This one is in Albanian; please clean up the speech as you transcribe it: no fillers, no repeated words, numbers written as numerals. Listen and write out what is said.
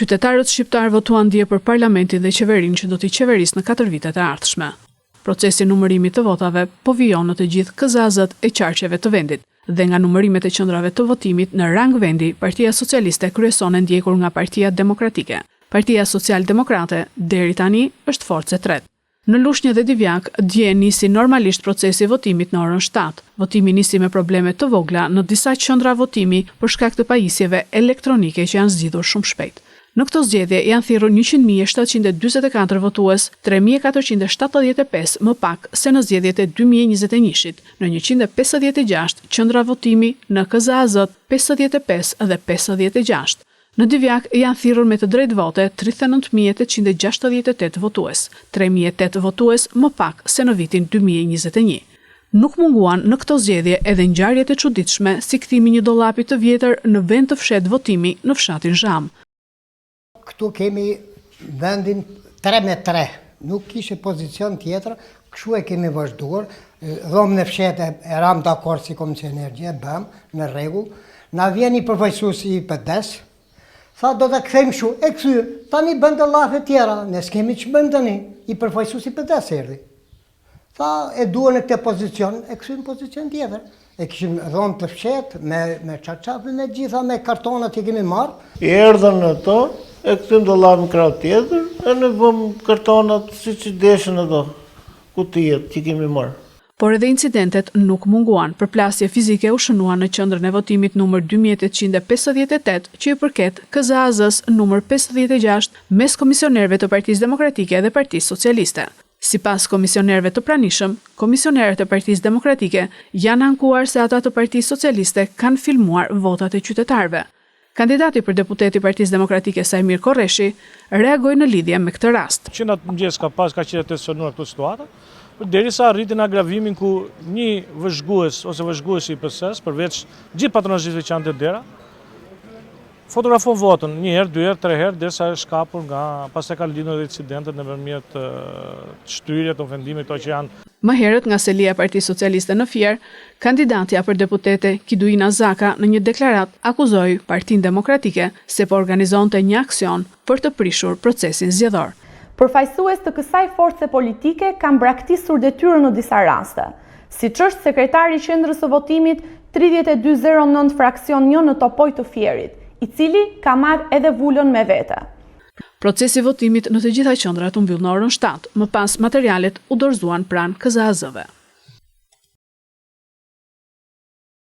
Qytetarët shqiptar votuan dje për parlamentin dhe qeverinë që do t'i qeverisë në 4 vitet e ardhshme. Procesi numërimit të votave po vijon në të gjithë KZ-at e qarqeve të vendit dhe nga numërimet e qendrave të votimit në rang vendi, Partia Socialiste kryeson e ndjekur nga Partia Demokratike. Partia Social-Demokrate deri tani është forcë e tretë. Në Lushnjë dhe Divjak, dje nisi normalisht procesi votimit në orën 7. Votimi nisi me probleme të vogla në disa qendra votimi për shkak të pajisjeve elektronike që janë zgjidhur shumë shpejt. Në këto zgjedhje janë thirrur 100.744 votues, 3.475 më pak se në zgjedhjet e 2021-shit, në 156 qendra votimi, në KZ 55 dhe 56. Në Divjak janë thirrur me të drejtë vote 39.868 votues, 3.008 votues më pak se në vitin 2021. Nuk munguan në këto zgjedhje edhe ngjarjet e çuditshme si kthimi një dollapi të vjetër në vend të fshet votimi në fshatin Zham. Këtu kemi vendin 3-3, nuk kishe pozicion tjetër, kështu e kemi vazhduar, dhomën e fshete e ram dakord si komisioner e bëm, në rregull, na vjen i përfaqësues i PD-s, tha do ta kthejmë kështu, e kthy, tani bën të llafe tjera, ne s'kemi ç'bën tani, i përfaqësues i PD-s erdhi. Tha e duan në këtë pozicion, e kthyn pozicion tjetër. E kishim dhomë të fshet, me çarçafën e gjitha, me kartonat që kemi marrë. Erdhën në to, e këtëm dollapin krau tjetër, e në vëm kartonat si që deshen ato kutijet që kemi marrë. Por edhe incidentet nuk munguan. Përplasje fizike u shënuan në qendrën e votimit numër 2858 që i përket KZ-s numër 56 mes komisionerëve të Partisë Demokratike dhe Partisë Socialiste. Sipas komisionerëve të pranishëm, komisionerët e Partisë Demokratike janë ankuar se ata të Partisë Socialiste kanë filmuar votat e qytetarëve. Kandidati për deputet i Partisë Demokratike Sajmir Korreshi reagoi në lidhje me këtë rast. Qendat mëngjes ka qenë tensionuar këtë situatë, derisa arritin agravimin ku një vëzhgues ose vëzhguesi i PS-s, përveç gjithë patronazhistëve që janë të dera, fotografon votën 1 herë, 2 herë, 3 herë, derisa është shkapur nga pas e ka lidhur edhe incidentet nëpërmjet shtyrjet, ofendimit këto që janë. Më herët nga selia e Partisë Socialiste në Fier, kandidatja për deputete Kiduina Zaka në një deklarat akuzoi Partinë Demokratike se po organizonte një aksion për të prishur procesin zgjedhor. Përfaqësues të kësaj force politike kanë braktisur detyrën në disa raste, siç është sekretari i qendrës së votimit 3209 fraksion 1 në Topoj të Fierit, i cili ka marrë edhe vulën me vete. Procesi votimit në të gjitha qendrat u mbyll në orën 7, më pas materialet u dorëzuan pranë KZ-sve.